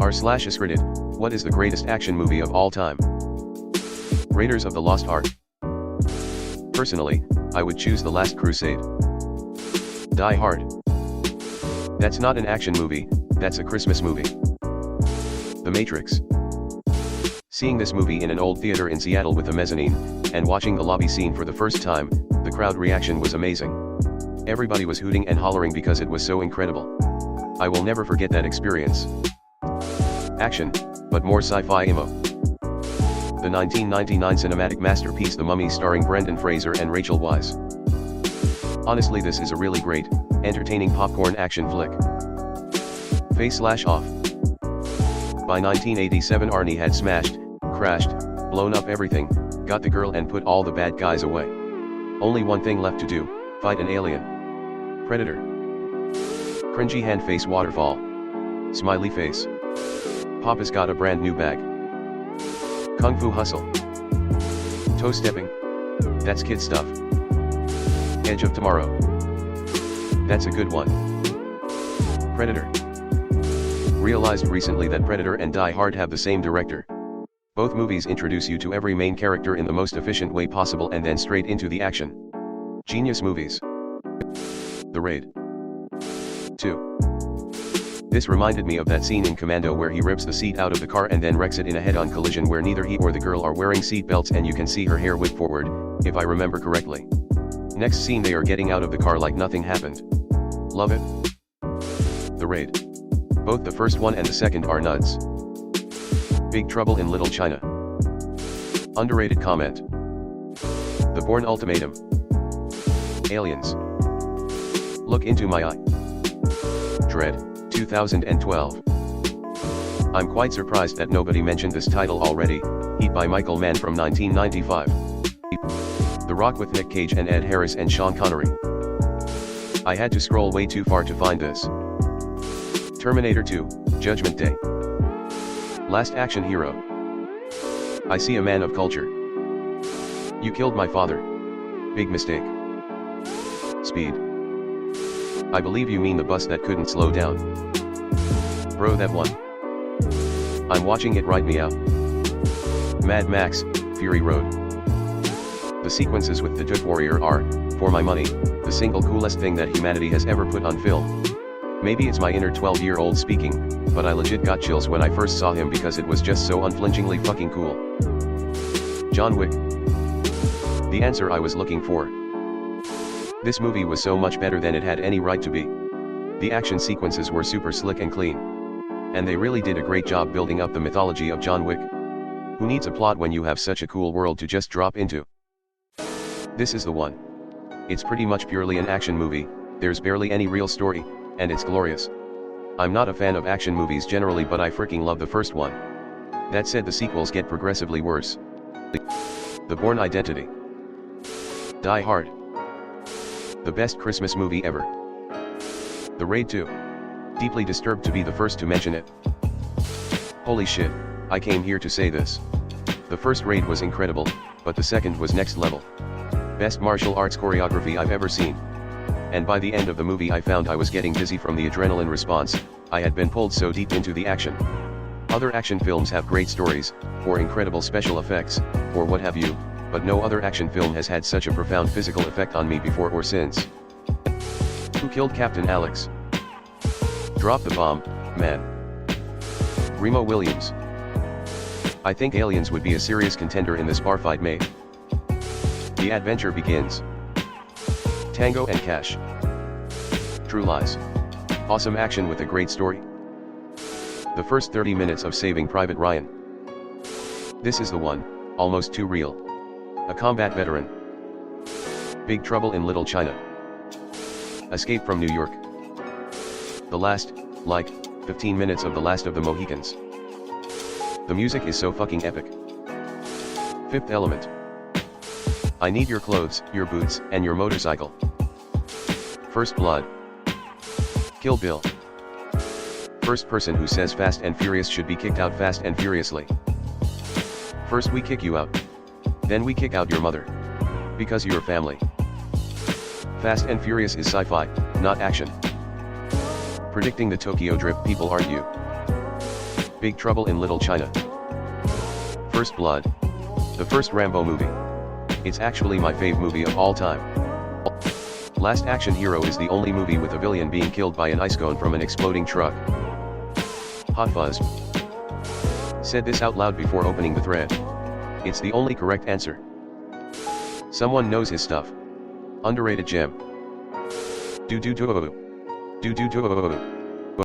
r/askreddit, what is the greatest action movie of all time? Raiders of the Lost Ark. Personally, I would choose The Last Crusade. Die Hard. That's not an action movie, that's a Christmas movie. The Matrix. Seeing this movie in an old theater in Seattle with a mezzanine, and watching the lobby scene for the first time, the crowd reaction was amazing. Everybody was hooting and hollering because it was so incredible. I will never forget that experience. Action, but more sci-fi emo. The 1999 cinematic masterpiece The Mummy starring Brendan Fraser and Rachel Weisz. Honestly, this is a really great, entertaining popcorn action flick. Face/Off. By 1987 Arnie had smashed, crashed, blown up everything, got the girl and put all the bad guys away. Only one thing left to do, fight an alien. Predator. Cringy hand face waterfall. Smiley face. Papa's got a brand new bag. Kung Fu Hustle. Toe stepping. That's kid stuff. Edge of Tomorrow. That's a good one. Predator. Realized recently that Predator and Die Hard have the same director. Both movies introduce you to every main character in the most efficient way possible and then straight into the action. Genius movies. The Raid. 2. This reminded me of that scene in Commando where he rips the seat out of the car and then wrecks it in a head-on collision where neither he or the girl are wearing seat belts and you can see her hair whip forward, if I remember correctly. Next scene they are getting out of the car like nothing happened. Love it. The Raid. Both the first one and the second are nuts. Big Trouble in Little China. Underrated comment. The Bourne Ultimatum. Aliens. Look into my eye. Dread, 2012. I'm quite surprised that nobody mentioned this title already, Heat by Michael Mann from 1995. The Rock with Nick Cage and Ed Harris and Sean Connery. I had to scroll way too far to find this. Terminator 2, Judgment Day. Last Action Hero. I see a man of culture. You killed my father. Big mistake. Speed. I believe you mean the bus that couldn't slow down. Bro, that one. I'm watching it right meow. Mad Max, Fury Road. The sequences with the Dude Warrior are, for my money, the single coolest thing that humanity has ever put on film. Maybe it's my inner 12-year-old speaking, but I legit got chills when I first saw him because it was just so unflinchingly fucking cool. John Wick. The answer I was looking for. This movie was so much better than it had any right to be. The action sequences were super slick and clean. And they really did a great job building up the mythology of John Wick. Who needs a plot when you have such a cool world to just drop into? This is the one. It's pretty much purely an action movie, there's barely any real story, and it's glorious. I'm not a fan of action movies generally, but I freaking love the first one. That said, the sequels get progressively worse. The Bourne Identity. Die Hard. The best Christmas movie ever. The Raid 2. Deeply disturbed to be the first to mention it. Holy shit, I came here to say this. The first Raid was incredible, but the second was next level. Best martial arts choreography I've ever seen. And by the end of the movie I found I was getting dizzy from the adrenaline response, I had been pulled so deep into the action. Other action films have great stories, or incredible special effects, or what have you, but no other action film has had such a profound physical effect on me before or since. Who killed Captain Alex? Drop the bomb, man. Remo Williams. I think Aliens would be a serious contender in this bar fight, mate. The adventure begins. Tango and Cash. True Lies. Awesome action with a great story. The first 30 minutes of Saving Private Ryan. This is the one, almost too real. A combat veteran. Big Trouble in Little China. Escape from New York. The last, 15 minutes of The Last of the Mohicans. The music is so fucking epic. Fifth Element. I need your clothes, your boots, and your motorcycle. First Blood. Kill Bill. First person who says Fast and Furious should be kicked out fast and furiously. First we kick you out. Then we kick out your mother. Because you're family. Fast and Furious is sci-fi, not action. Predicting the Tokyo Drift people, aren't you? Big Trouble in Little China. First Blood. The first Rambo movie. It's actually my fave movie of all time. Last Action Hero is the only movie with a villain being killed by an ice cone from an exploding truck. Hot Fuzz. Said this out loud before opening the thread. It's the only correct answer. Someone knows his stuff. Underrated gem. Do do do. Do do do.